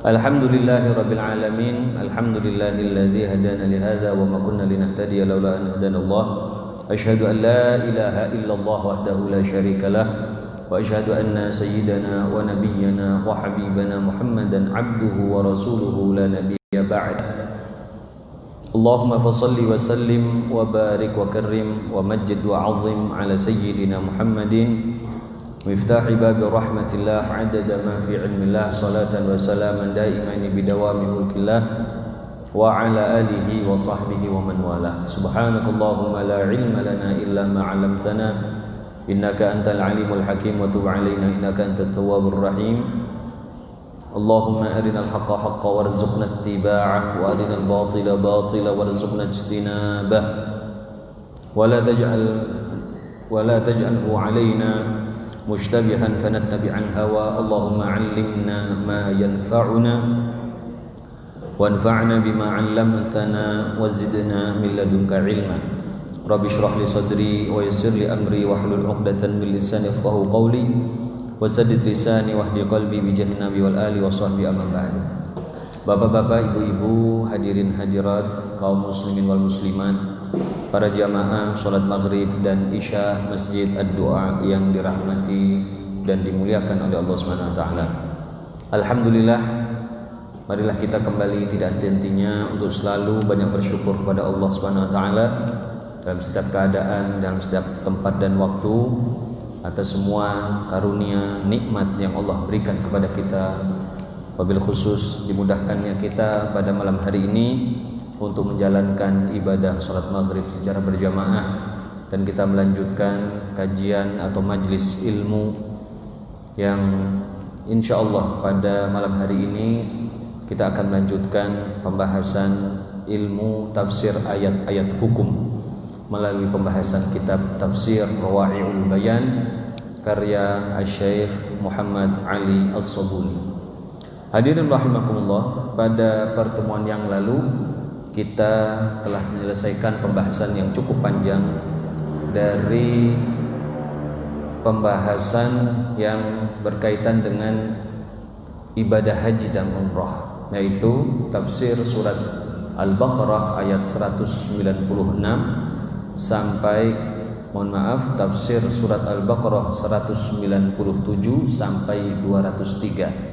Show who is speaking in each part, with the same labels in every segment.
Speaker 1: Alhamdulillahi rabbil alamin. Alhamdulillahilladzi hadana li hadza wa ma kunna linahtadiya laula an hadana Allah. Asyhadu an la ilaha illallah wahdahu la syarika lah wa asyhadu anna sayyidana wa nabiyyana wa habibana Muhammadan abduhu wa rasuluhu la nabiyya ba'd. Allahumma fassalli wa sallim wa barik wa karrim wa majjid wa 'azzim ala sayyidina Muhammadin مفتاح باب رحمة الله عدد ما في علم الله صلاة وسلاما دائمين بدوام ملك الله وعلى آله وصحبه ومن والاه. سبحانك اللهم لا علم لنا إلا ما علمتنا إنك أنت العليم الحكيم وتب علينا إنك أنت التواب الرحيم. اللهم أرنا الحق حقا وارزقنا اتباعه وأرنا الباطل باطلا وارزقنا اجتنابه ولا تجعله علينا مشتبها فنتبع الهوى. اللهم علمنا ما ينفعنا وانفعنا بما علمتنا وزدنا من لدنك علما. رب اشرح لي صدري ويسر لي أمري واحلل عقدة من لساني يفقهوا قولي وسدد لساني واهدي قلبي بجاه النبي والآل وصحبه أما بعد. Bapak-bapak, ibu-ibu, hadirin hadirat, kaum muslimin wal muslimat, para jamaah salat maghrib dan isya Masjid Ad-Du'a yang dirahmati dan dimuliakan oleh Allah Subhanahu wa taala. Alhamdulillah, marilah kita kembali tidak henti-hentinya untuk selalu banyak bersyukur kepada Allah Subhanahu wa taala dalam setiap keadaan, dalam setiap tempat dan waktu atas semua karunia nikmat yang Allah berikan kepada kita. Wabil khusus dimudahkannya kita pada malam hari ini untuk menjalankan ibadah salat maghrib secara berjamaah dan kita melanjutkan kajian atau majlis ilmu yang insya Allah pada malam hari ini kita akan melanjutkan pembahasan ilmu tafsir ayat-ayat hukum melalui pembahasan kitab Tafsir Rawa'i'ul Bayan karya Syekh Muhammad Ali As-Sabuni. Hadirin rahimakumullah, pada pertemuan yang lalu kita telah menyelesaikan pembahasan yang cukup panjang dari pembahasan yang berkaitan dengan ibadah haji dan umrah, yaitu tafsir surat Al-Baqarah ayat 196 sampai tafsir surat Al-Baqarah 197 sampai 203.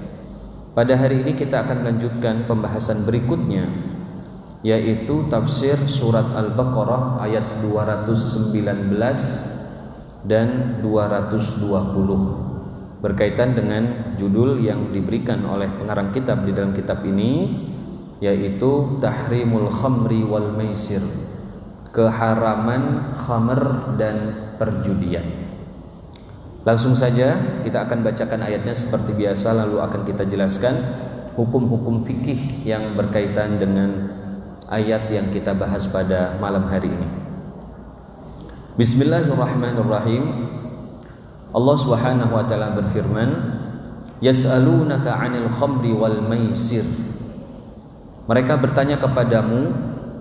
Speaker 1: Pada hari ini kita akan melanjutkan pembahasan berikutnya, yaitu tafsir surat Al-Baqarah ayat 219 dan 220 berkaitan dengan judul yang diberikan oleh pengarang kitab di dalam kitab ini, yaitu Tahrimul Khamri wal Maisir, keharaman khamr dan perjudian. Langsung saja kita akan bacakan ayatnya seperti biasa, lalu akan kita jelaskan hukum-hukum fikih yang berkaitan dengan ayat yang kita bahas pada malam hari ini. Bismillahirrahmanirrahim. Allah Subhanahu wa taala berfirman, "Yas'alunaka 'anil khamri wal maisir." Mereka bertanya kepadamu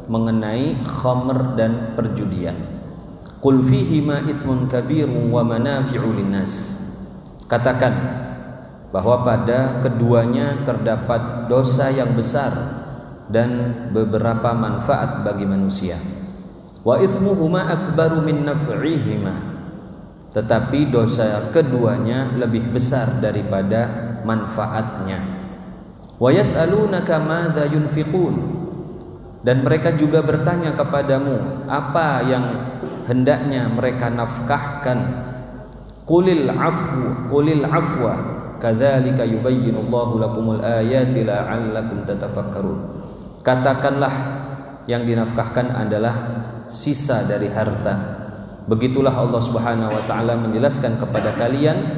Speaker 1: mengenai khamr dan perjudian. Qul fihima itsmun kabirun wa manafi'u linnas. Katakan bahwa pada keduanya terdapat dosa yang besar dan beberapa manfaat bagi manusia. Wa itsmuhuma akbaru min naf'ihima. Tetapi dosa keduanya lebih besar daripada manfaatnya. Wa yas'alunaka madza yunfiqun. Dan mereka juga bertanya kepadamu apa yang hendaknya mereka nafkahkan. Qulil afwa kadzalika yubayyinullahu lakumul ayati la'allakum tatafakkarun. Katakanlah yang dinafkahkan adalah sisa dari harta. Begitulah Allah Subhanahu wa taala menjelaskan kepada kalian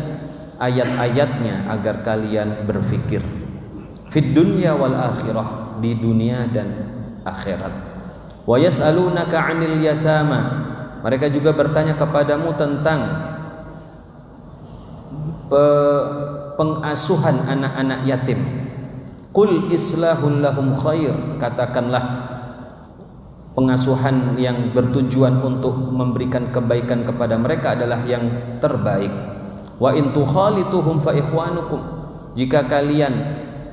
Speaker 1: ayat-ayatnya agar kalian berfikir. Fid dunya wal akhirah, di dunia dan akhirat. Wa yas'alunaka 'anil yatama. Mereka juga bertanya kepadamu tentang pengasuhan anak-anak yatim. Qul islahul lahum khair. Katakanlah pengasuhan yang bertujuan untuk memberikan kebaikan kepada mereka adalah yang terbaik. Wa in tukhalituhum fa ikhwanukum. Jika kalian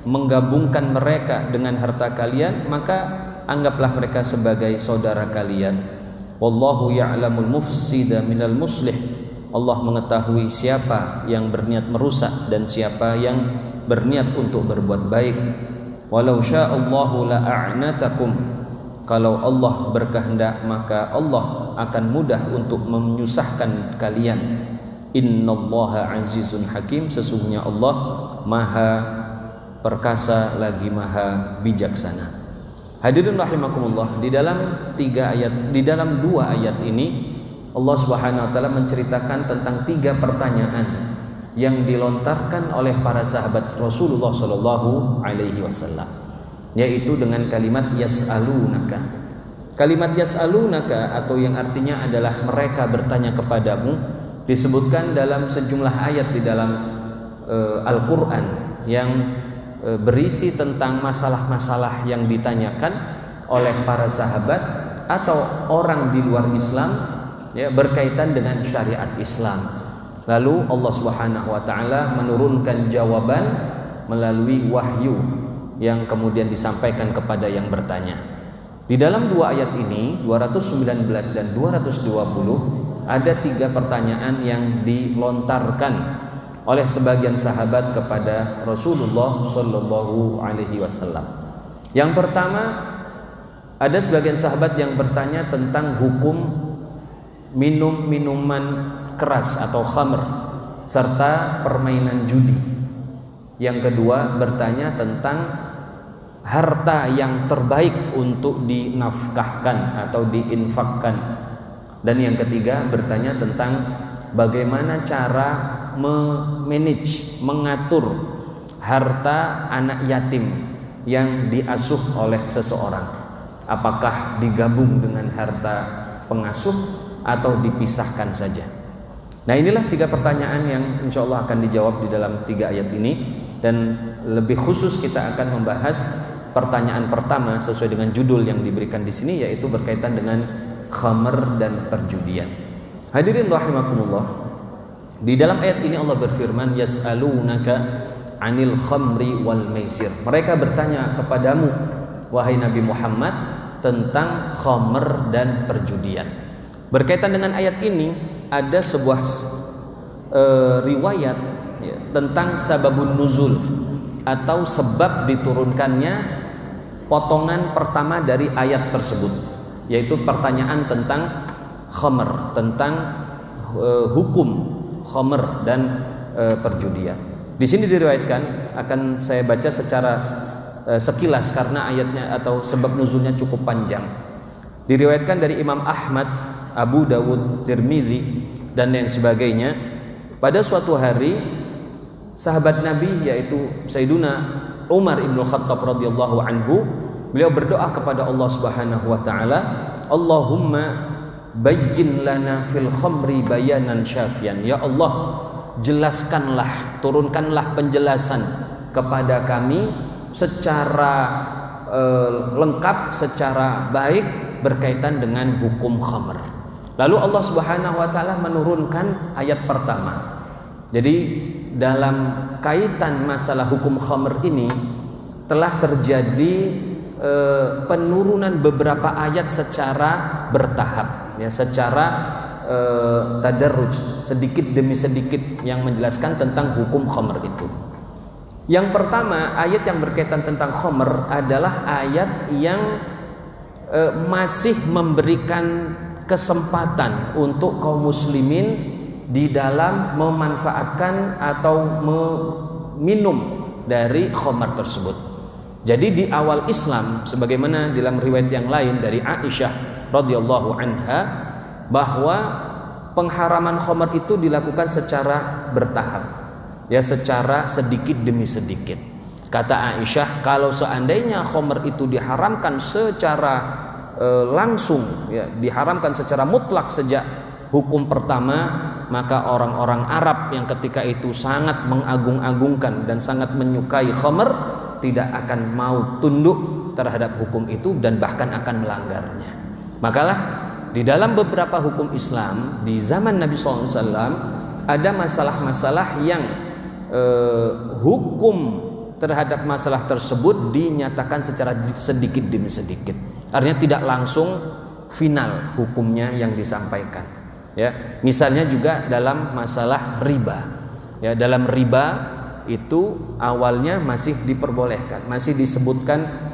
Speaker 1: menggabungkan mereka dengan harta kalian, maka anggaplah mereka sebagai saudara kalian. Wallahu ya'lamul mufsida minal muslih. Allah mengetahui siapa yang berniat merusak dan siapa yang berniat untuk berbuat baik. Walau sya'allahu la'a'natakum. Kalau Allah berkehendak maka Allah akan mudah untuk menyusahkan kalian. Innallaha azizun hakim. Sesungguhnya Allah maha perkasa lagi maha bijaksana. Hadirin rahimakumullah, di dalam dua ayat ini Allah Subhanahu wa taala menceritakan tentang 3 pertanyaan yang dilontarkan oleh para sahabat Rasulullah sallallahu alaihi wasallam, yaitu dengan kalimat yas'alunaka. Kalimat yas'alunaka atau yang artinya adalah mereka bertanya kepadamu disebutkan dalam sejumlah ayat di dalam Al-Qur'an yang berisi tentang masalah-masalah yang ditanyakan oleh para sahabat atau orang di luar Islam, ya, berkaitan dengan syariat Islam. Lalu Allah Subhanahu wa taala menurunkan jawaban melalui wahyu yang kemudian disampaikan kepada yang bertanya. Di dalam 2 ayat ini 219 dan 220 ada 3 pertanyaan yang dilontarkan oleh sebagian sahabat kepada Rasulullah sallallahu alaihi wasallam. Yang pertama, ada sebagian sahabat yang bertanya tentang hukum minum minuman keras atau khamr serta permainan judi. Yang kedua, bertanya tentang harta yang terbaik untuk dinafkahkan atau diinfakkan. Dan yang ketiga, bertanya tentang bagaimana cara mengatur harta anak yatim yang diasuh oleh seseorang. Apakah digabung dengan harta pengasuh atau dipisahkan saja? Nah, inilah 3 pertanyaan yang insya Allah akan dijawab di dalam 3 ayat ini. Dan lebih khusus kita akan membahas pertanyaan pertama sesuai dengan judul yang diberikan di sini, yaitu berkaitan dengan khamr dan perjudian. Hadirin rahimakumullah, di dalam ayat ini Allah berfirman, yas'alunaka 'anil khamri wal maisir. Mereka bertanya kepadamu wahai Nabi Muhammad tentang khamr dan perjudian. Berkaitan dengan ayat ini ada sebuah riwayat, ya, tentang sababun nuzul atau sebab diturunkannya potongan pertama dari ayat tersebut, yaitu pertanyaan tentang khamr, tentang hukum khamr dan perjudian. Di sini diriwayatkan, akan saya baca secara sekilas karena ayatnya atau sebab nuzulnya cukup panjang. Diriwayatkan dari Imam Ahmad, Abu Dawud, Tirmizi dan yang sebagainya. Pada suatu hari sahabat Nabi yaitu Sayyiduna Umar ibn Khattab radhiyallahu anhu, beliau berdoa kepada Allah Subhanahu wa taala, Allahumma bayyin lana fil khamri bayanan syafian. Ya Allah, jelaskanlah, turunkanlah penjelasan kepada kami secara lengkap, secara baik berkaitan dengan hukum khamr. Lalu Allah Subhanahu wa taala menurunkan ayat pertama. Jadi dalam kaitan masalah hukum khamr ini telah terjadi penurunan beberapa ayat secara bertahap, ya, secara tadarruj, sedikit demi sedikit yang menjelaskan tentang hukum khamr itu. Yang pertama, ayat yang berkaitan tentang khamr adalah ayat yang masih memberikan kesempatan untuk kaum muslimin di dalam memanfaatkan atau meminum dari khamr tersebut. Jadi di awal Islam, sebagaimana dalam riwayat yang lain dari Aisyah radhiyallahu anha, bahwa pengharaman khamr itu dilakukan secara bertahap, ya, secara sedikit demi sedikit. Kata Aisyah, kalau seandainya khamr itu diharamkan secara langsung, ya, diharamkan secara mutlak sejak hukum pertama, maka orang-orang Arab yang ketika itu sangat mengagung-agungkan dan sangat menyukai khamr tidak akan mau tunduk terhadap hukum itu dan bahkan akan melanggarnya. Makalah di dalam beberapa hukum Islam di zaman Nabi SAW ada masalah-masalah yang hukum terhadap masalah tersebut dinyatakan secara sedikit demi sedikit. Artinya tidak langsung final hukumnya yang disampaikan. Ya, misalnya juga dalam masalah riba. Ya, dalam riba itu awalnya masih diperbolehkan, masih disebutkan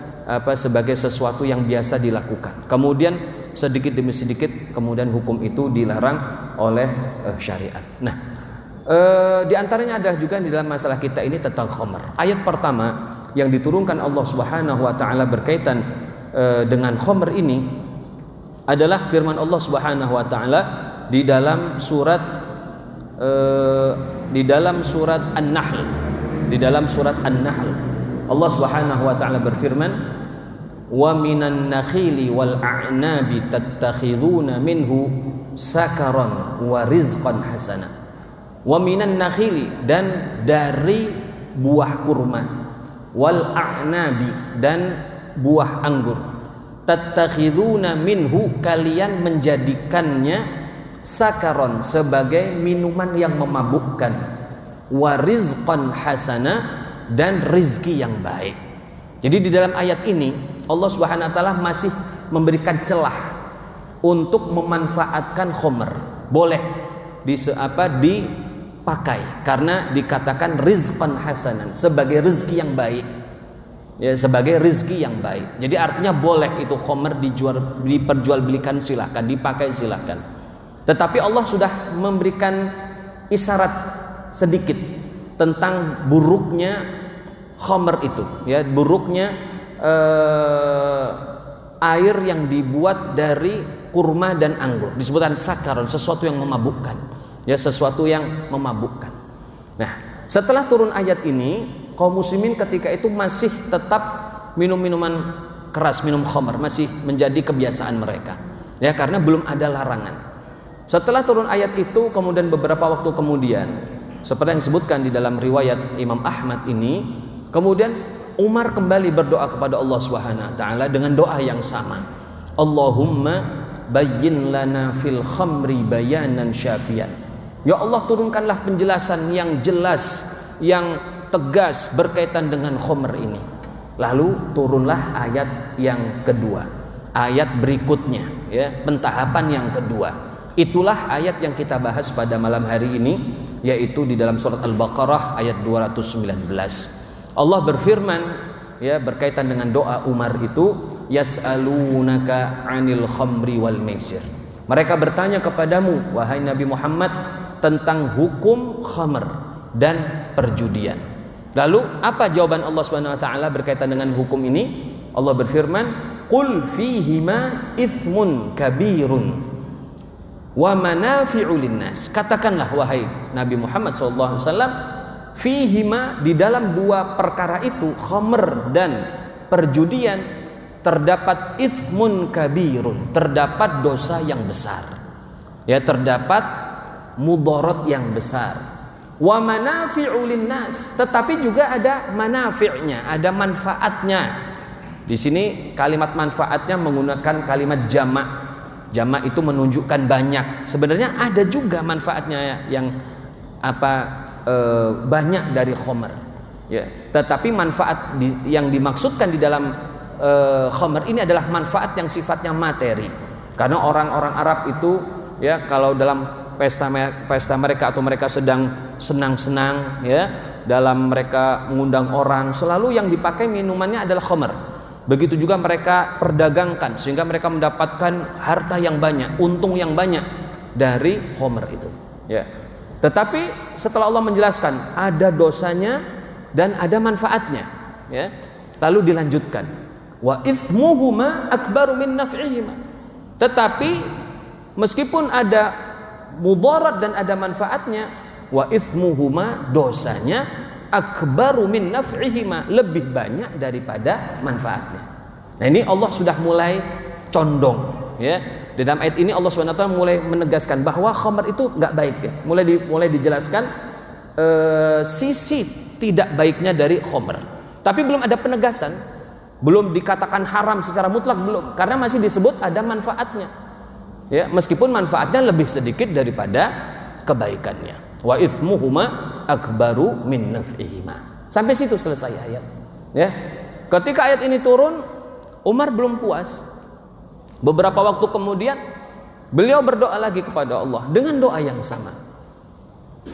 Speaker 1: sebagai sesuatu yang biasa dilakukan. Kemudian sedikit demi sedikit kemudian hukum itu dilarang oleh syariat. Nah, di antaranya ada juga di dalam masalah kita ini tentang khamr. Ayat pertama yang diturunkan Allah Subhanahu wa taala berkaitan dengan khamr ini adalah firman Allah Subhanahu wa taala di dalam surat An-Nahl. Di dalam surat An-Nahl Allah Subhanahu wa taala berfirman, "Wa minan nakhili wal a'nabi tattakhiduna minhu sakaran wa rizqan hasana." Wa minan nakhili, dan dari buah kurma, wal a'nabi, dan buah anggur, tattakhiduna minhu, kalian menjadikannya, sakaron, sebagai minuman yang memabukkan, wa rizqan hasana, dan rizki yang baik. Jadi di dalam ayat ini Allah Subhanahu wa taala masih memberikan celah untuk memanfaatkan khamr. Boleh dipakai karena dikatakan rizqan hasanan, sebagai rezeki yang baik. Ya, sebagai rezeki yang baik. Jadi artinya boleh itu khamr diperjualbelikan, silahkan, dipakai silahkan. Tetapi Allah sudah memberikan isyarat sedikit tentang buruknya khamr itu, ya, buruknya air yang dibuat dari kurma dan anggur, disebutkan sakaron, sesuatu yang memabukkan, ya, sesuatu yang memabukkan. Nah, setelah turun ayat ini, kaum muslimin ketika itu masih tetap minum minuman keras, minum khamr masih menjadi kebiasaan mereka, ya, karena belum ada larangan. Setelah turun ayat itu, kemudian beberapa waktu kemudian, seperti yang disebutkan di dalam riwayat Imam Ahmad ini, kemudian Umar kembali berdoa kepada Allah Subhanahu wa taala dengan doa yang sama. Allahumma bayyin lana fil khamri bayanan syafian. Ya Allah, turunkanlah penjelasan yang jelas, yang tegas berkaitan dengan khamr ini. Lalu turunlah ayat yang kedua, ayat berikutnya, ya, pentahapan yang kedua. Itulah ayat yang kita bahas pada malam hari ini, yaitu di dalam surat Al-Baqarah ayat 219. Allah berfirman, ya, berkaitan dengan doa Umar itu, yas'alunaka 'anil khamri wal maisir. Mereka bertanya kepadamu, wahai Nabi Muhammad, tentang hukum khamr dan perjudian. Lalu apa jawaban Allah Subhanahu wa taala berkaitan dengan hukum ini? Allah berfirman, qul fihima ithmun kabirun wa manafi'u linnas. Katakanlah wahai Nabi Muhammad sallallahu alaihi wasallam, fihima, di dalam dua perkara itu, khamr dan perjudian, terdapat ithmun kabirun, terdapat dosa yang besar, ya, terdapat mudarat yang besar. Wa manafi'u linnas, tetapi juga ada manafi'nya, ada manfaatnya. Di sini kalimat manfaatnya menggunakan kalimat jamak. Jamak itu menunjukkan banyak. Sebenarnya ada juga manfaatnya yang banyak dari khamr, ya. Tetapi manfaat yang dimaksudkan di dalam khamr ini adalah manfaat yang sifatnya materi. Karena orang-orang Arab itu, ya, kalau dalam pesta mereka atau mereka sedang senang-senang, ya, dalam mereka mengundang orang, selalu yang dipakai minumannya adalah khamr. Begitu juga mereka perdagangkan sehingga mereka mendapatkan harta yang banyak, untung yang banyak dari khamr itu, ya. Tetapi setelah Allah menjelaskan ada dosanya dan ada manfaatnya, ya, lalu dilanjutkan, wa ithmuhuma akbaru min naf'ihima. Tetapi meskipun ada mudarat dan ada manfaatnya, wa ithmuhuma, dosanya, akbaru min naf'ihima, lebih banyak daripada manfaatnya. Nah, ini Allah sudah mulai condong, ya. Di dalam ayat ini Allah SWT mulai menegaskan bahwa khamr itu nggak baik, ya. Mulai dijelaskan sisi tidak baiknya dari khamr. Tapi belum ada penegasan, belum dikatakan haram secara mutlak, belum, karena masih disebut ada manfaatnya, ya, meskipun manfaatnya lebih sedikit daripada kebaikannya. Wa ithmuhuma akbaru min naf'ihima.
Speaker 2: Sampai situ selesai ayat. Ya. Ketika ayat ini turun, Umar belum puas. Beberapa waktu kemudian beliau berdoa lagi kepada Allah dengan doa yang sama.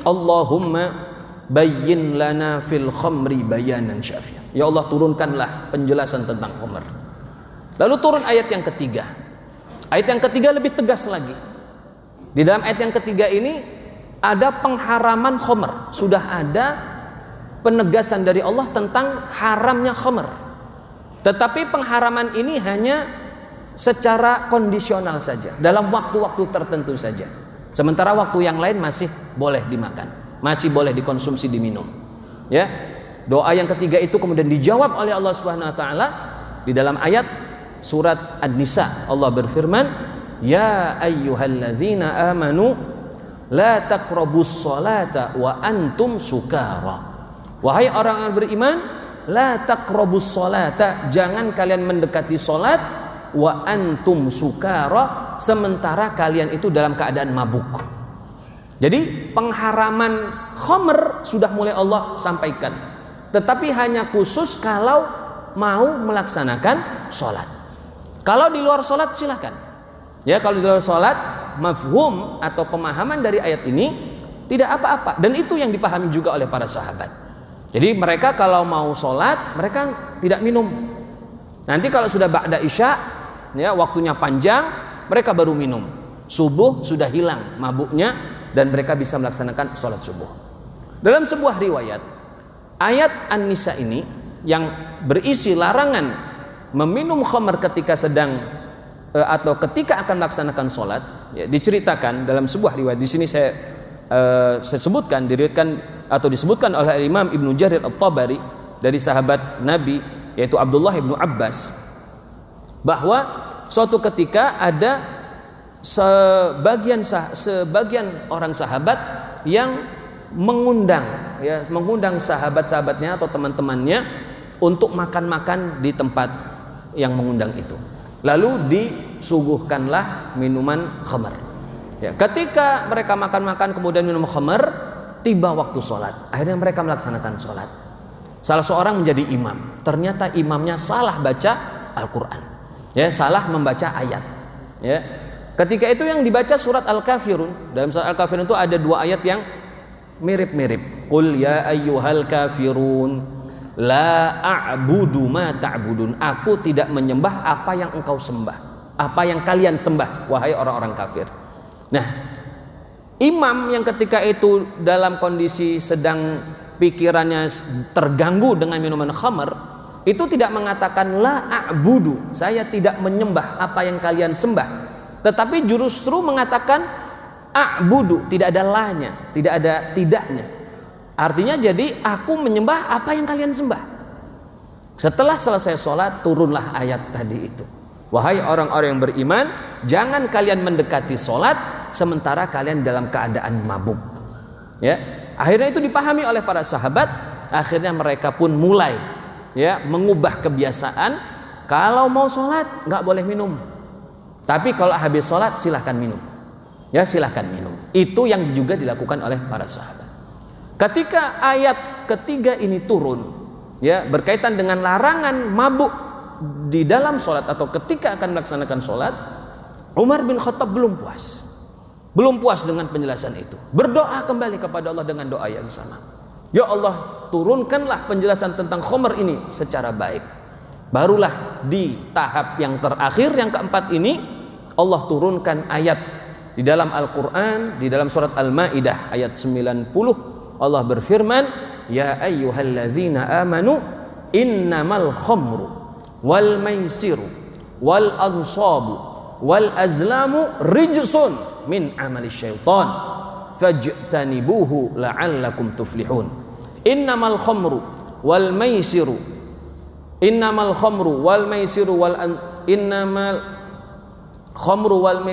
Speaker 2: Allahumma bayyin lana fil khamri bayanan syafian. Ya Allah, turunkanlah penjelasan tentang khamr. Lalu turun ayat yang ketiga. Ayat yang ketiga lebih tegas lagi. Di dalam ayat yang ketiga ini ada pengharaman khamr. Sudah ada penegasan dari Allah tentang haramnya khamr. Tetapi pengharaman ini hanya secara kondisional saja, dalam waktu-waktu tertentu saja. Sementara waktu yang lain masih boleh dimakan, masih boleh dikonsumsi, diminum. Ya. Doa yang ketiga itu kemudian dijawab oleh Allah Subhanahu wa taala di dalam ayat surat An-Nisa. Allah berfirman, "Ya ayyuhalladzina amanu la taqrabus sholata wa antum sukara." Wahai orang yang beriman, la taqrabus sholata, jangan kalian mendekati salat wa antum sukara, sementara kalian itu dalam keadaan mabuk. Jadi pengharaman khamr sudah mulai Allah sampaikan, tetapi hanya khusus kalau mau melaksanakan sholat. Kalau di luar sholat silakan. Ya, kalau di luar sholat, mafhum atau pemahaman dari ayat ini tidak apa-apa, dan itu yang dipahami juga oleh para sahabat. Jadi mereka kalau mau sholat, mereka tidak minum. Nanti kalau sudah ba'da isya, ya, waktunya panjang, mereka baru minum. Subuh sudah hilang mabuknya dan mereka bisa melaksanakan sholat subuh. Dalam sebuah riwayat, ayat An-Nisa ini yang berisi larangan meminum khamr ketika sedang atau ketika akan melaksanakan sholat, ya, diceritakan dalam sebuah riwayat. Di sini saya sebutkan, diriwayatkan atau disebutkan oleh Imam Ibnu Jarir At-Tabari dari sahabat Nabi, yaitu Abdullah ibnu Abbas, bahwa suatu ketika ada sebagian orang sahabat yang mengundang sahabat-sahabatnya atau teman-temannya untuk makan-makan di tempat yang mengundang itu. Lalu disuguhkanlah minuman khamr. Ya, ketika mereka makan-makan kemudian minum khamr, tiba waktu sholat. Akhirnya mereka melaksanakan sholat. Salah seorang menjadi imam. Ternyata imamnya salah baca Al-Quran. Ya, salah membaca ayat. Ya. Ketika itu yang dibaca surat Al-Kafirun. Dalam surat Al-Kafirun itu ada dua ayat yang mirip-mirip. Qul ya ayyuhal kafirun la a'budu ma ta'budun. Aku tidak menyembah apa yang engkau sembah, apa yang kalian sembah, wahai orang-orang kafir. Nah, imam yang ketika itu dalam kondisi sedang pikirannya terganggu dengan minuman khamr, itu tidak mengatakan la a'budu, saya tidak menyembah apa yang kalian sembah, tetapi justru mengatakan a'budu, tidak ada la-nya, tidak ada tidaknya. Artinya jadi aku menyembah apa yang kalian sembah. Setelah selesai sholat, turunlah ayat tadi itu. Wahai orang-orang yang beriman, jangan kalian mendekati sholat sementara kalian dalam keadaan mabuk. Ya, akhirnya itu dipahami oleh para sahabat. Akhirnya mereka pun mulai, ya, mengubah kebiasaan. Kalau mau sholat nggak boleh minum, tapi kalau habis sholat silahkan minum. Ya, silahkan minum. Itu yang juga dilakukan oleh para sahabat. Ketika ayat ketiga ini turun, ya, berkaitan dengan larangan mabuk di dalam sholat atau ketika akan melaksanakan sholat, Umar bin Khattab belum puas dengan penjelasan itu. Berdoa kembali kepada Allah dengan doa yang sama. Ya Allah, turunkanlah penjelasan tentang khamr ini secara baik. Barulah di tahap yang terakhir, yang keempat ini, Allah turunkan ayat di dalam Al-Quran, di dalam surat Al-Ma'idah ayat 90. Allah berfirman, ya ayyuhalladzina amanu innamal khamru wal maisiru wal ansabu wal azlamu rijsun min amali syaitan fajtanibuhu la'allakum tuflihun. Innamal khamru wal maisiru innamal khamru wal maisiru innamal khamru wal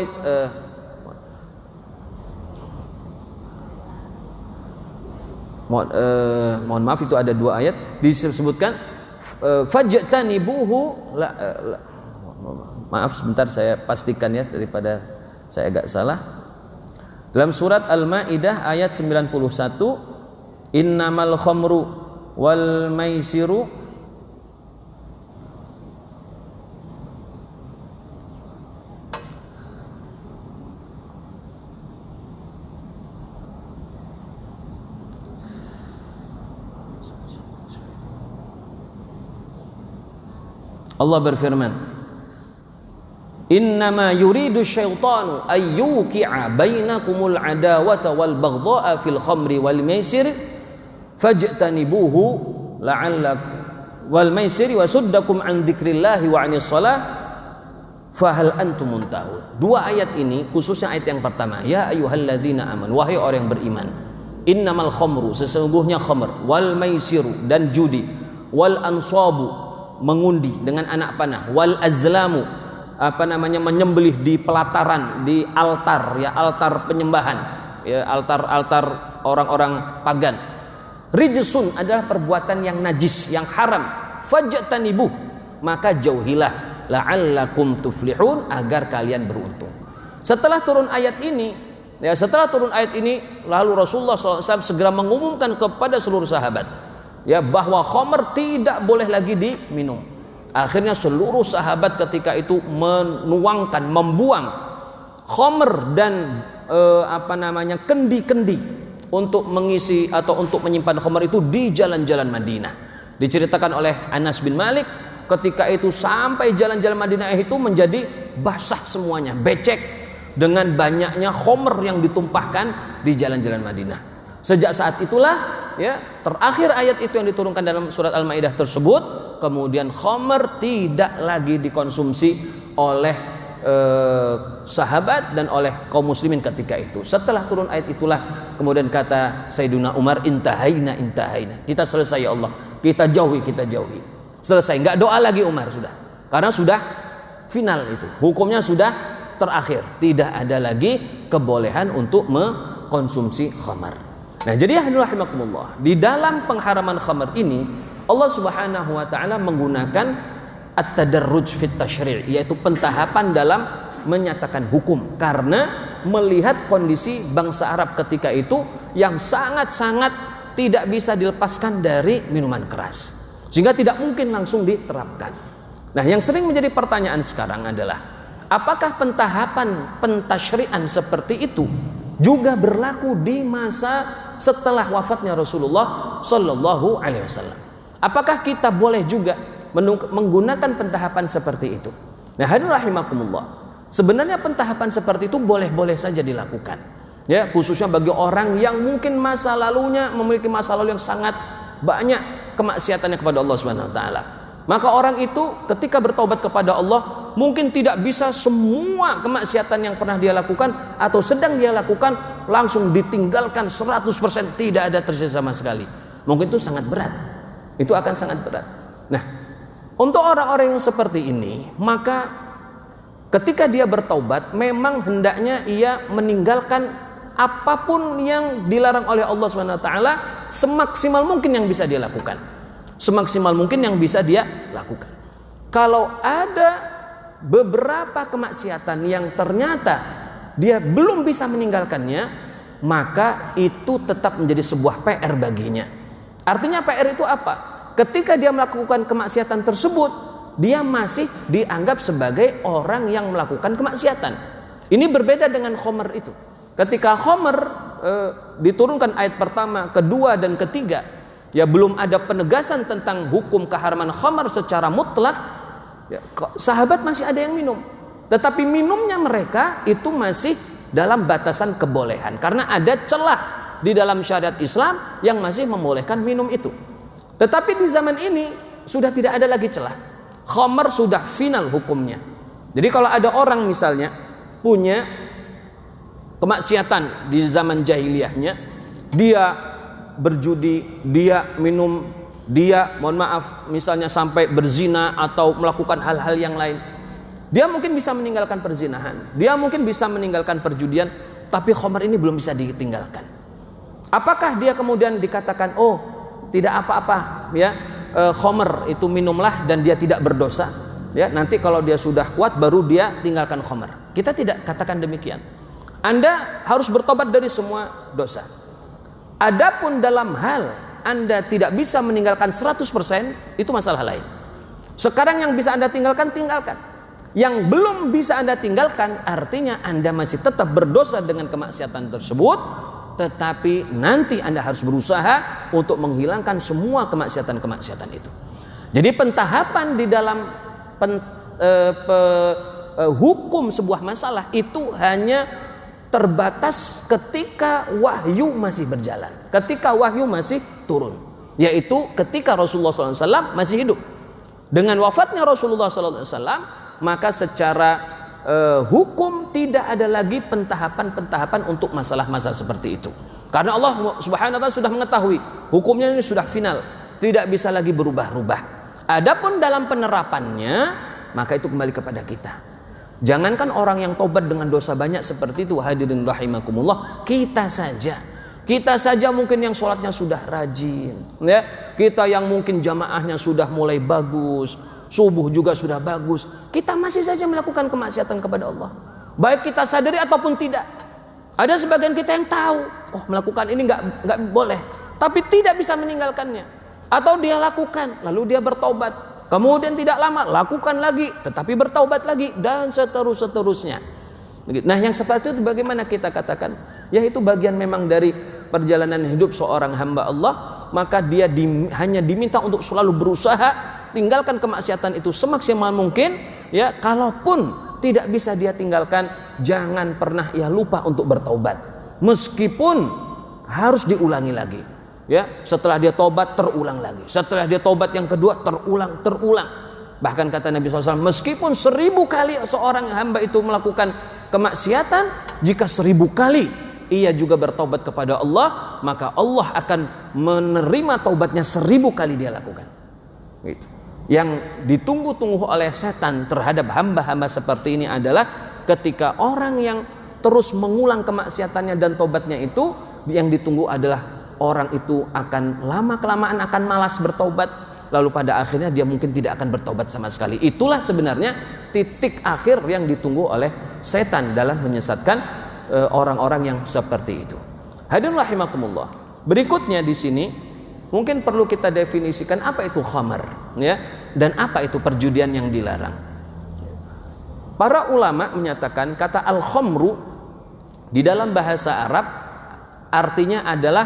Speaker 2: mohon maaf, itu ada dua ayat disebutkan fajtanibuhu maaf sebentar saya pastikan ya daripada saya agak salah. Dalam surat Al-Maidah ayat 91, innamal khamru wal maisiru Allah berfirman, innama yuridu syaitanu ayyuki'a bainakumul adawata wal baghdha'a fil khamri wal maisir fajtanibuhu la'allakum wal maisir wa suddakum an dzikrillahi wa 'anis shalah fahal antum muntahun. Dua ayat ini, khususnya ayat yang pertama, ya ayyuhalladzina amanu, wahai orang yang beriman, innamal khamru, sesungguhnya khamr, wal maisiru, dan judi, wal ansabu, mengundi dengan anak panah, wal azlamu, menyembelih di pelataran, di altar, ya altar penyembahan, ya altar orang-orang pagan. Rijsun adalah perbuatan yang najis, yang haram. Fajtanibuh, maka jauhilah, la'allakum tuflihun, agar kalian beruntung. Setelah turun ayat ini, lalu Rasulullah SAW segera mengumumkan kepada seluruh sahabat, ya, bahwa khamr tidak boleh lagi diminum. Akhirnya seluruh sahabat ketika itu membuang khamr dan kendi-kendi untuk mengisi atau untuk menyimpan khamr itu di jalan-jalan Madinah. Diceritakan oleh Anas bin Malik, ketika itu sampai jalan-jalan Madinah itu menjadi basah semuanya, becek dengan banyaknya khamr yang ditumpahkan di jalan-jalan Madinah. Sejak saat itulah, ya, terakhir ayat itu yang diturunkan dalam surat Al-Maidah tersebut, kemudian khamr tidak lagi dikonsumsi oleh sahabat dan oleh kaum muslimin ketika itu. Setelah turun ayat itulah kemudian kata Sayyiduna Umar, intahaina, kita selesai ya Allah, kita jauhi. Selesai, nggak doa lagi Umar sudah, karena sudah final itu, hukumnya sudah terakhir, tidak ada lagi kebolehan untuk mengkonsumsi khamr. Nah, jadi rahimakumullah, di dalam pengharaman khamr ini Allah Subhanahu wa taala menggunakan at-tadarruj fit tasyri', yaitu pentahapan dalam menyatakan hukum, karena melihat kondisi bangsa Arab ketika itu yang sangat-sangat tidak bisa dilepaskan dari minuman keras, sehingga tidak mungkin langsung diterapkan. Nah, yang sering menjadi pertanyaan sekarang adalah, apakah pentahapan pentasyri'an seperti itu juga berlaku di masa setelah wafatnya Rasulullah Sallallahu Alaihi Wasallam? Apakah kita boleh juga menggunakan pentahapan seperti itu? Nah, hadirin rahimakumullah, sebenarnya pentahapan seperti itu boleh-boleh saja dilakukan, ya, khususnya bagi orang yang mungkin masa lalunya memiliki masa lalu yang sangat banyak kemaksiatannya kepada Allah Subhanahu Wa Taala. Maka orang itu ketika bertobat kepada Allah mungkin tidak bisa semua kemaksiatan yang pernah dia lakukan atau sedang dia lakukan langsung ditinggalkan 100%, tidak ada tersisa sama sekali. Mungkin itu sangat berat. Itu akan sangat berat. Nah, untuk orang-orang yang seperti ini, maka ketika dia bertaubat memang hendaknya ia meninggalkan apapun yang dilarang oleh Allah Subhanahu wa taala semaksimal mungkin yang bisa dia lakukan. Semaksimal mungkin yang bisa dia lakukan. Kalau ada beberapa kemaksiatan yang ternyata dia belum bisa meninggalkannya, maka itu tetap menjadi sebuah PR baginya. Artinya PR itu apa? Ketika dia melakukan kemaksiatan tersebut, dia masih dianggap sebagai orang yang melakukan kemaksiatan. Ini berbeda dengan khamr itu. Ketika khamr diturunkan ayat pertama, kedua dan ketiga, ya belum ada penegasan tentang hukum keharaman khamr secara mutlak, ya, sahabat masih ada yang minum. Tetapi minumnya mereka itu masih dalam batasan kebolehan, karena ada celah di dalam syariat Islam yang masih membolehkan minum itu. Tetapi di zaman ini sudah tidak ada lagi celah. Khamr sudah final hukumnya. Jadi kalau ada orang misalnya punya kemaksiatan di zaman jahiliyahnya, dia berjudi, dia minum, dia misalnya sampai berzina atau melakukan hal-hal yang lain, dia mungkin bisa meninggalkan perzinahan, dia mungkin bisa meninggalkan perjudian, tapi khamr ini belum bisa ditinggalkan. Apakah dia kemudian dikatakan, oh tidak apa-apa, ya, khamr itu minumlah dan dia tidak berdosa, ya, nanti kalau dia sudah kuat baru dia tinggalkan khamr? Kita tidak katakan demikian. Anda harus bertobat dari semua dosa. Adapun dalam hal Anda tidak bisa meninggalkan 100%, itu masalah lain. Sekarang yang bisa Anda tinggalkan, tinggalkan. Yang belum bisa Anda tinggalkan, artinya Anda masih tetap berdosa dengan kemaksiatan tersebut, tetapi nanti Anda harus berusaha untuk menghilangkan semua kemaksiatan-kemaksiatan itu. Jadi pentahapan di dalam hukum sebuah masalah itu hanya terbatas ketika wahyu masih berjalan, ketika wahyu masih turun, yaitu ketika Rasulullah SAW masih hidup. Dengan wafatnya Rasulullah SAW, maka secara hukum tidak ada lagi pentahapan-pentahapan untuk masalah-masalah seperti itu. Karena Allah Subhanahu wa taala sudah mengetahui hukumnya ini sudah final, tidak bisa lagi berubah-ubah. Adapun dalam penerapannya, maka itu kembali kepada kita. Jangankan orang yang tobat dengan dosa banyak seperti itu, hadirin rahimakumullah, kita saja mungkin yang sholatnya sudah rajin, ya. Kita yang mungkin jamaahnya sudah mulai bagus, subuh juga sudah bagus, kita masih saja melakukan kemaksiatan kepada Allah, baik kita sadari ataupun tidak. Ada sebagian kita yang tahu, oh melakukan ini nggak boleh, tapi tidak bisa meninggalkannya, atau dia lakukan lalu dia bertobat, kemudian tidak lama lakukan lagi, tetapi bertaubat lagi, dan seterusnya. Nah, yang seperti itu bagaimana kita katakan? Ya, itu bagian memang dari perjalanan hidup seorang hamba Allah. Maka dia hanya diminta untuk selalu berusaha tinggalkan kemaksiatan itu semaksimal mungkin. Ya, kalaupun tidak bisa dia tinggalkan, jangan pernah ia lupa untuk bertaubat, meskipun harus diulangi lagi. Ya, setelah dia tobat terulang lagi, setelah dia tobat yang kedua terulang. Bahkan kata Nabi SAW, meskipun 1000 kali seorang hamba itu melakukan kemaksiatan, jika 1000 kali ia juga bertaubat kepada Allah, maka Allah akan menerima taubatnya 1000 kali dia lakukan. Gitu. Yang ditunggu-tunggu oleh setan terhadap hamba-hamba seperti ini adalah ketika orang yang terus mengulang kemaksiatannya dan taubatnya itu, yang ditunggu adalah orang itu akan lama-kelamaan akan malas bertaubat, lalu pada akhirnya dia mungkin tidak akan bertobat sama sekali. Itulah sebenarnya titik akhir yang ditunggu oleh setan dalam menyesatkan orang-orang yang seperti itu. Hadirin rahimakumullah. Berikutnya di sini mungkin perlu kita definisikan apa itu khamar, ya, dan apa itu perjudian yang dilarang. Para ulama menyatakan kata al-khamru di dalam bahasa Arab artinya adalah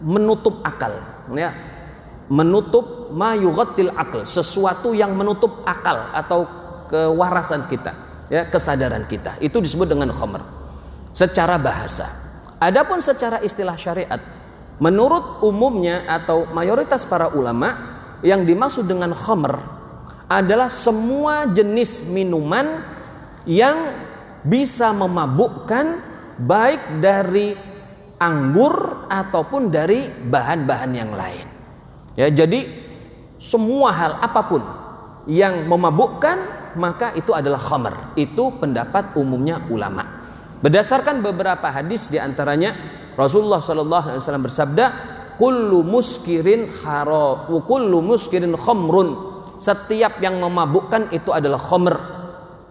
Speaker 2: menutup akal, ya. Menutup ma yughattil akal, sesuatu yang menutup akal atau kewarasan kita, ya, kesadaran kita. Itu disebut dengan khamr secara bahasa. Adapun secara istilah syariat, menurut umumnya atau mayoritas para ulama, yang dimaksud dengan khamr adalah semua jenis minuman yang bisa memabukkan, baik dari anggur ataupun dari bahan-bahan yang lain. Ya, jadi semua hal apapun yang memabukkan maka itu adalah khamr. Itu pendapat umumnya ulama. Berdasarkan beberapa hadis, diantaranya Rasulullah SAW bersabda, kullu muskirin haram, kullu muskirin khamrun. Setiap yang memabukkan itu adalah khamr.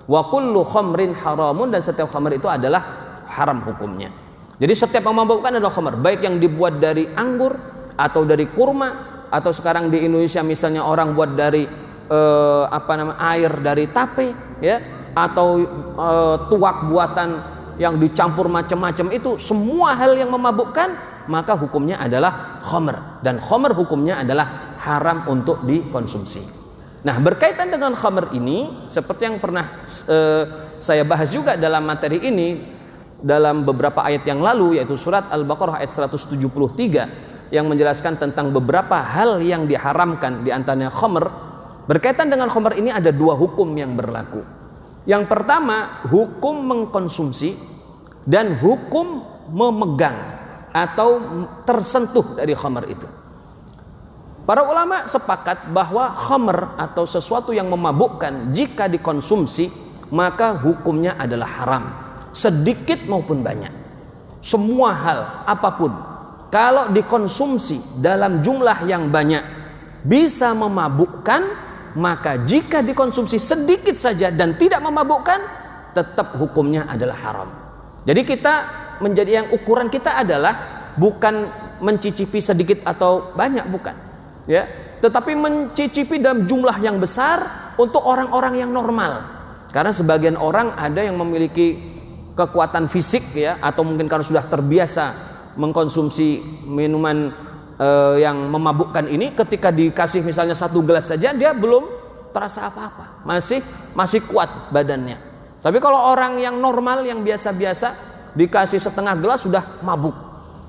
Speaker 2: Wa kullu khamrin haramun, dan setiap khamr itu adalah haram hukumnya. Jadi setiap yang memabukkan adalah khamr, baik yang dibuat dari anggur atau dari kurma, atau sekarang di Indonesia misalnya orang buat dari air dari tape, ya, atau tuak buatan yang dicampur macam-macam, itu semua hal yang memabukkan maka hukumnya adalah khamr, dan khamr hukumnya adalah haram untuk dikonsumsi. Nah, berkaitan dengan khamr ini, seperti yang pernah saya bahas juga dalam materi ini dalam beberapa ayat yang lalu, yaitu surat Al-Baqarah ayat 173 yang menjelaskan tentang beberapa hal yang diharamkan, di antaranya khamr. Berkaitan dengan khamr ini ada dua hukum yang berlaku. Yang pertama, hukum mengkonsumsi dan hukum memegang atau tersentuh dari khamr itu. Para ulama sepakat bahwa khamr atau sesuatu yang memabukkan jika dikonsumsi maka hukumnya adalah haram, sedikit maupun banyak. Semua hal apapun kalau dikonsumsi dalam jumlah yang banyak bisa memabukkan, maka jika dikonsumsi sedikit saja dan tidak memabukkan, tetap hukumnya adalah haram. Jadi kita menjadi yang ukuran kita adalah bukan mencicipi sedikit atau banyak, bukan. Ya, tetapi mencicipi dalam jumlah yang besar untuk orang-orang yang normal. Karena sebagian orang ada yang memiliki kekuatan fisik ya, atau mungkin karena sudah terbiasa mengkonsumsi minuman yang memabukkan ini, ketika dikasih misalnya 1 gelas saja dia belum terasa apa-apa, masih kuat badannya. Tapi kalau orang yang normal, yang biasa-biasa, dikasih setengah gelas sudah mabuk.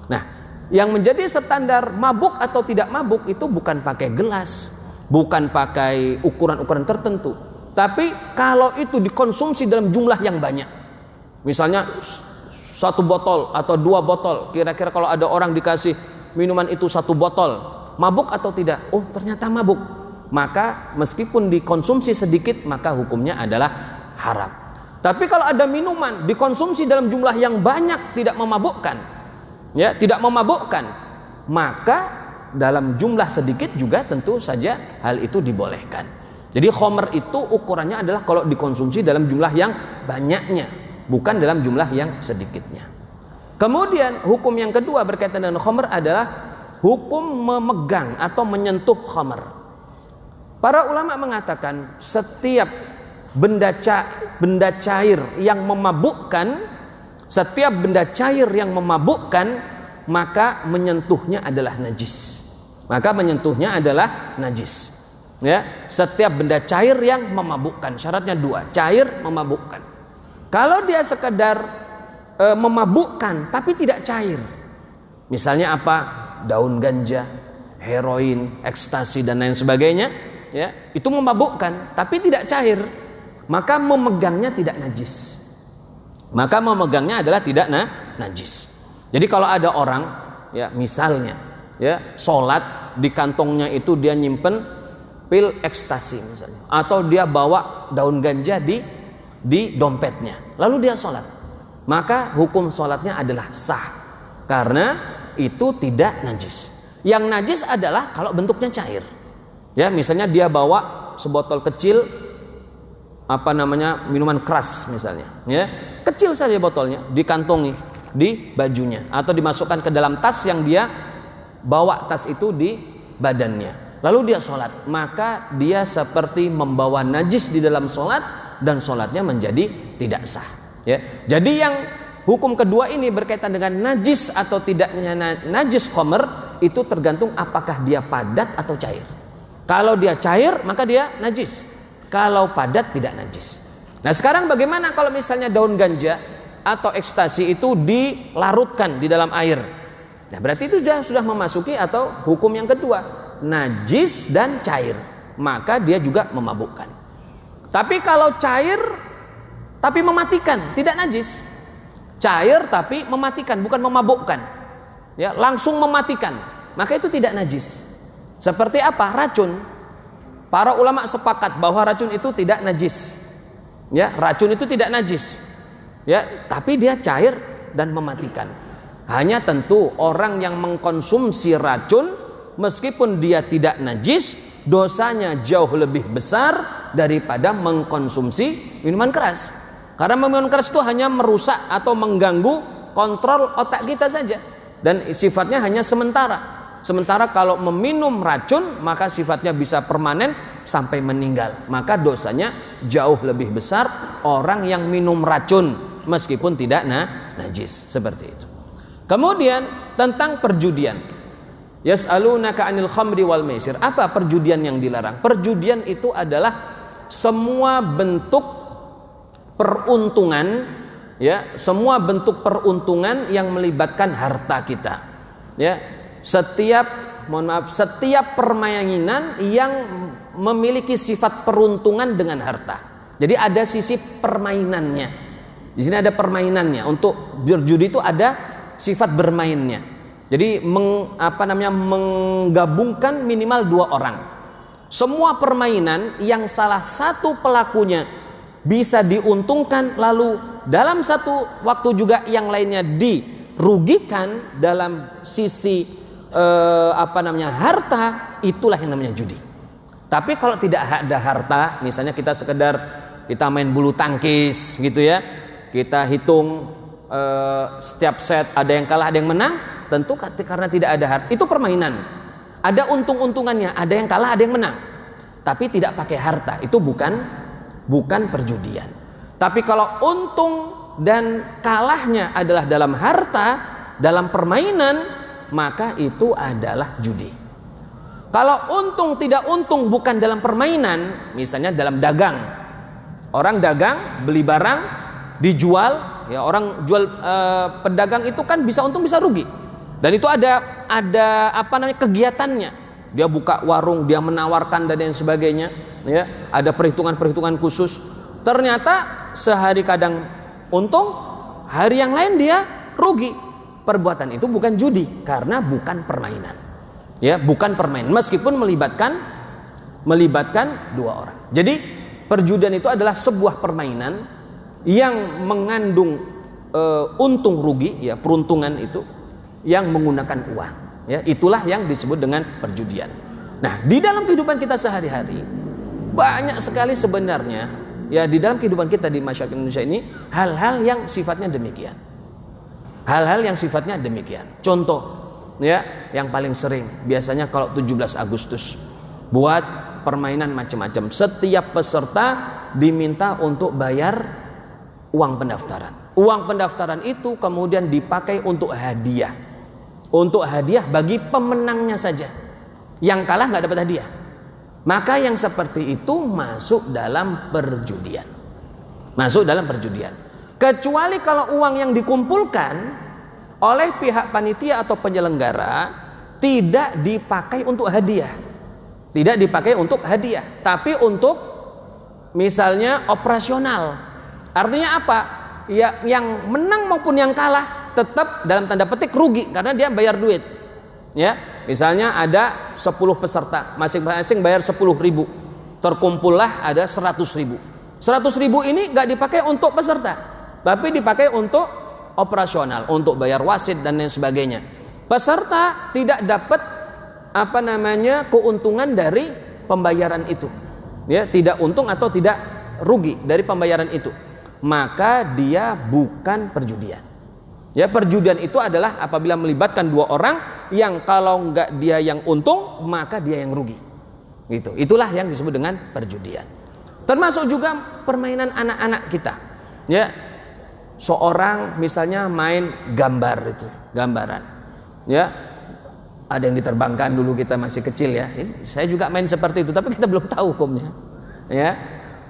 Speaker 2: Nah, yang menjadi standar mabuk atau tidak mabuk itu bukan pakai gelas, bukan pakai ukuran-ukuran tertentu, tapi kalau itu dikonsumsi dalam jumlah yang banyak. Misalnya 1 botol atau 2 botol, kira-kira kalau ada orang dikasih minuman itu 1 botol, mabuk atau tidak? Oh, ternyata mabuk. Maka meskipun dikonsumsi sedikit, maka hukumnya adalah haram. Tapi kalau ada minuman dikonsumsi dalam jumlah yang banyak, tidak memabukkan, ya, tidak memabukkan, maka dalam jumlah sedikit juga tentu saja hal itu dibolehkan. Jadi khamr itu ukurannya adalah kalau dikonsumsi dalam jumlah yang banyaknya, bukan dalam jumlah yang sedikitnya. Kemudian hukum yang kedua berkaitan dengan khamr adalah hukum memegang atau menyentuh khamr. Para ulama mengatakan setiap benda cair yang memabukkan, setiap benda cair yang memabukkan, maka menyentuhnya adalah najis. Maka menyentuhnya adalah najis. Ya, setiap benda cair yang memabukkan, syaratnya 2, cair memabukkan. Kalau dia sekedar memabukkan tapi tidak cair, misalnya apa, daun ganja, heroin, ekstasi dan lain sebagainya, ya, itu memabukkan tapi tidak cair, maka memegangnya tidak najis. Maka memegangnya adalah tidak najis. Jadi kalau ada orang, ya, misalnya, ya, sholat di kantongnya itu dia nyimpen pil ekstasi misalnya, atau dia bawa daun ganja di dompetnya, lalu dia sholat, maka hukum sholatnya adalah sah karena itu tidak najis. Yang najis adalah kalau bentuknya cair. Ya, misalnya dia bawa sebotol kecil minuman keras misalnya, ya, kecil saja botolnya, dikantongi di bajunya atau dimasukkan ke dalam tas yang dia bawa, tas itu di badannya, lalu dia sholat, maka dia seperti membawa najis di dalam sholat dan sholatnya menjadi tidak sah. Ya, jadi yang hukum kedua ini berkaitan dengan najis atau tidaknya najis khamr itu tergantung apakah dia padat atau cair. Kalau dia cair maka dia najis, kalau padat tidak najis. Nah, sekarang bagaimana kalau misalnya daun ganja atau ekstasi itu dilarutkan di dalam air? Nah, berarti itu sudah memasuki atau hukum yang kedua, najis dan cair, maka dia juga memabukkan. Tapi kalau cair tapi mematikan, tidak najis. Cair tapi mematikan, bukan memabukkan, ya, langsung mematikan, maka itu tidak najis. Seperti apa? Racun. Para ulama sepakat bahwa racun itu tidak najis. Ya, racun itu tidak najis. Ya, tapi dia cair dan mematikan. Hanya tentu orang yang mengkonsumsi racun meskipun dia tidak najis, dosanya jauh lebih besar daripada mengkonsumsi minuman keras. Karena minuman keras itu hanya merusak atau mengganggu kontrol otak kita saja, dan sifatnya hanya sementara. Sementara kalau meminum racun maka sifatnya bisa permanen sampai meninggal. Maka dosanya jauh lebih besar orang yang minum racun meskipun tidak najis, seperti itu. Kemudian tentang perjudian. Yas'alunaka 'anil khamri wal maisir. Apa perjudian yang dilarang? Perjudian itu adalah semua bentuk peruntungan, ya, semua bentuk peruntungan yang melibatkan harta kita. Ya, setiap permainan yang memiliki sifat peruntungan dengan harta. Jadi ada sisi permainannya. Di sini ada permainannya. Untuk berjudi itu ada sifat bermainnya. Jadi menggabungkan minimal 2 orang. Semua permainan yang salah satu pelakunya bisa diuntungkan, lalu dalam satu waktu juga yang lainnya dirugikan dalam sisi harta, itulah yang namanya judi. Tapi kalau tidak ada harta, misalnya kita sekedar kita main bulu tangkis gitu ya, kita hitung setiap set ada yang kalah, ada yang menang, tentu karena tidak ada harta. Itu permainan. Ada untung-untungannya, ada yang kalah, ada yang menang. Tapi tidak pakai harta, itu bukan perjudian. Tapi kalau untung dan kalahnya adalah dalam harta, dalam permainan, maka itu adalah judi. Kalau untung tidak untung bukan dalam permainan, misalnya dalam dagang. Orang dagang, beli barang, dijual, ya orang jual, pedagang itu kan bisa untung bisa rugi. Dan itu ada apa namanya kegiatannya. Dia buka warung, dia menawarkan dan lain sebagainya, ya. Ada perhitungan-perhitungan khusus. Ternyata sehari kadang untung, hari yang lain dia rugi. Perbuatan itu bukan judi karena bukan permainan. Ya, bukan permainan meskipun melibatkan dua orang. Jadi perjudian itu adalah sebuah permainan yang mengandung untung rugi, ya, peruntungan itu yang menggunakan uang. Ya, itulah yang disebut dengan perjudian. Nah, di dalam kehidupan kita sehari-hari banyak sekali sebenarnya, ya, di dalam kehidupan kita di masyarakat Indonesia ini hal-hal yang sifatnya demikian. Hal-hal yang sifatnya demikian. Contoh, ya, yang paling sering biasanya kalau 17 Agustus buat permainan macam-macam. Setiap peserta diminta untuk bayar uang pendaftaran. Uang pendaftaran itu kemudian dipakai untuk hadiah. Untuk hadiah bagi pemenangnya saja. Yang kalah nggak dapat hadiah. Maka yang seperti itu masuk dalam perjudian. Masuk dalam perjudian. Kecuali kalau uang yang dikumpulkan oleh pihak panitia atau penyelenggara tidak dipakai untuk hadiah. Tidak dipakai untuk hadiah, tapi untuk misalnya operasional. Artinya apa? Ya, yang menang maupun yang kalah tetap dalam tanda petik rugi karena dia bayar duit. Ya, misalnya ada 10 peserta, masing-masing bayar 10.000. Terkumpullah ada 100.000. 100.000 ini nggak dipakai untuk peserta, tapi dipakai untuk operasional, untuk bayar wasit dan lain sebagainya. Peserta tidak dapat apa namanya keuntungan dari pembayaran itu. Ya, tidak untung atau tidak rugi dari pembayaran itu. Maka dia bukan perjudian. Ya, perjudian itu adalah apabila melibatkan dua orang yang kalau enggak dia yang untung, maka dia yang rugi. Gitu. Itulah yang disebut dengan perjudian. Termasuk juga permainan anak-anak kita. Ya. Seorang misalnya main gambar itu, gambaran. Ya. Ada yang diterbangkan dulu kita masih kecil ya. Saya juga main seperti itu, tapi kita belum tahu hukumnya. Ya.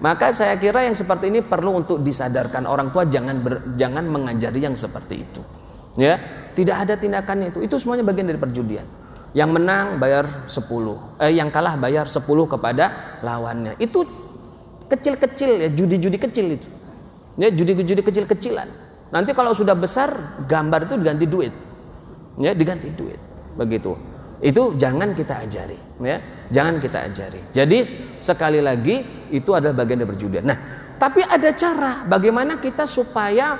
Speaker 2: Maka saya kira yang seperti ini perlu untuk disadarkan orang tua, jangan mengajari yang seperti itu. Ya, tidak ada tindakannya itu. Itu semuanya bagian dari perjudian. Yang menang bayar 10, yang kalah bayar 10 kepada lawannya. Itu kecil-kecil ya, judi-judi kecil itu. Ya, judi-judi kecil-kecilan. Nanti kalau sudah besar gambar itu diganti duit. Ya, diganti duit. Begitu. Itu jangan kita ajari, ya. Jangan kita ajari. Jadi sekali lagi itu adalah bagian dari perjudian. Nah, tapi ada cara bagaimana kita supaya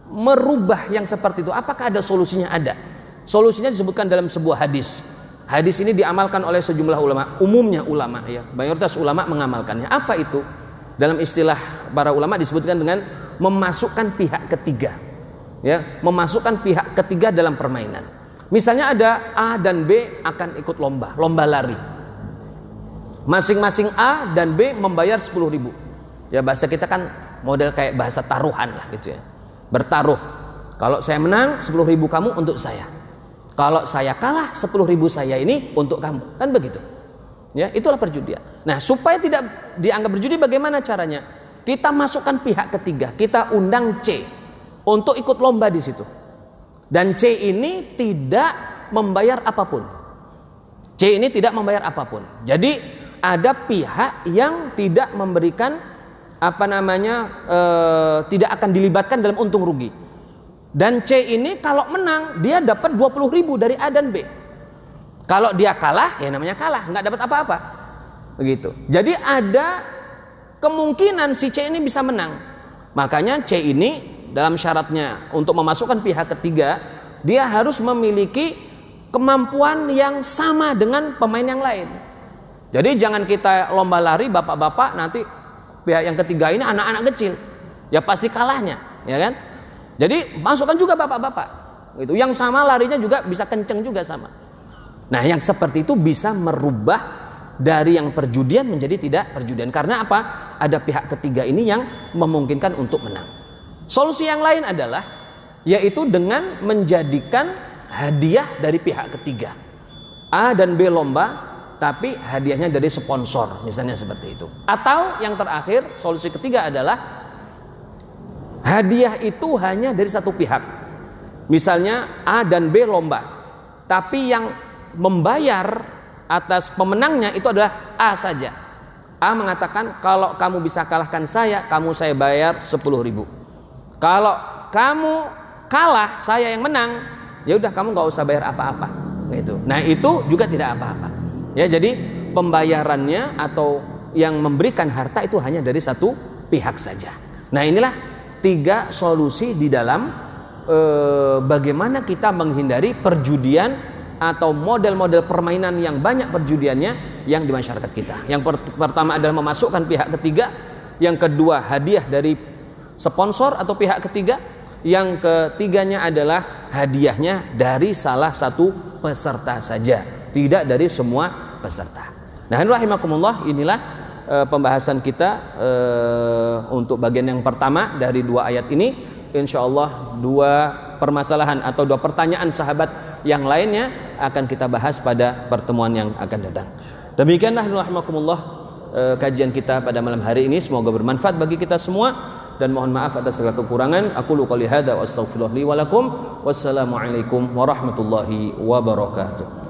Speaker 2: merubah yang seperti itu. Apakah ada solusinya? Ada. Solusinya disebutkan dalam sebuah hadis. Hadis ini diamalkan oleh sejumlah ulama, umumnya ulama ya. Mayoritas ulama mengamalkannya. Apa itu? Dalam istilah para ulama disebutkan dengan memasukkan pihak ketiga. Ya, memasukkan pihak ketiga dalam permainan. Misalnya ada A dan B akan ikut lomba lari. Masing-masing A dan B membayar 10.000. Ya, bahasa kita kan model kayak bahasa taruhan lah gitu ya. Bertaruh. Kalau saya menang 10.000 kamu untuk saya. Kalau saya kalah 10.000 saya ini untuk kamu. Kan begitu. Ya, itulah perjudian. Nah, supaya tidak dianggap berjudi bagaimana caranya? Kita masukkan pihak ketiga, kita undang C untuk ikut lomba di situ. Dan C ini tidak membayar apapun. C ini tidak membayar apapun. Jadi ada pihak yang tidak memberikan apa namanya tidak akan dilibatkan dalam untung rugi. Dan C ini kalau menang dia dapat 20.000 dari A dan B. Kalau dia kalah ya namanya kalah, nggak dapat apa-apa. Begitu. Jadi ada kemungkinan si C ini bisa menang. Makanya C ini dalam syaratnya untuk memasukkan pihak ketiga, dia harus memiliki kemampuan yang sama dengan pemain yang lain. Jadi jangan kita lomba lari bapak-bapak nanti pihak yang ketiga ini anak-anak kecil. Ya pasti kalahnya, ya kan? Jadi masukkan juga bapak-bapak. Gitu. Yang sama larinya juga bisa kenceng juga sama. Nah, yang seperti itu bisa merubah dari yang perjudian menjadi tidak perjudian. Karena apa? Ada pihak ketiga ini yang memungkinkan untuk menang. Solusi yang lain adalah yaitu dengan menjadikan hadiah dari pihak ketiga. A dan B lomba, tapi hadiahnya dari sponsor, misalnya seperti itu. Atau yang terakhir, solusi ketiga adalah hadiah itu hanya dari satu pihak. Misalnya A dan B lomba, tapi yang membayar atas pemenangnya itu adalah A saja. A mengatakan, kalau kamu bisa kalahkan saya bayar 10.000. Kalau kamu kalah, saya yang menang, ya udah kamu nggak usah bayar apa-apa. Gitu. Nah, itu juga tidak apa-apa. Ya, jadi pembayarannya atau yang memberikan harta itu hanya dari satu pihak saja. Nah, inilah 3 solusi di dalam bagaimana kita menghindari perjudian atau model-model permainan yang banyak perjudiannya yang di masyarakat kita. Yang pertama adalah memasukkan pihak ketiga, yang kedua hadiah dari sponsor atau pihak ketiga, yang ketiganya adalah hadiahnya dari salah satu peserta saja, tidak dari semua peserta. Nah, rahimakumullah, inilah pembahasan kita untuk bagian yang pertama dari 2 ayat ini. Insyaallah 2 permasalahan atau 2 pertanyaan sahabat yang lainnya akan kita bahas pada pertemuan yang akan datang. Demikianlah rahimakumullah kajian kita pada malam hari ini. Semoga bermanfaat bagi kita semua dan mohon maaf atas segala kekurangan. Aqulu qouli hadza wa astaghfirullah li wa lakum. Wassalamualaikum warahmatullahi wabarakatuh.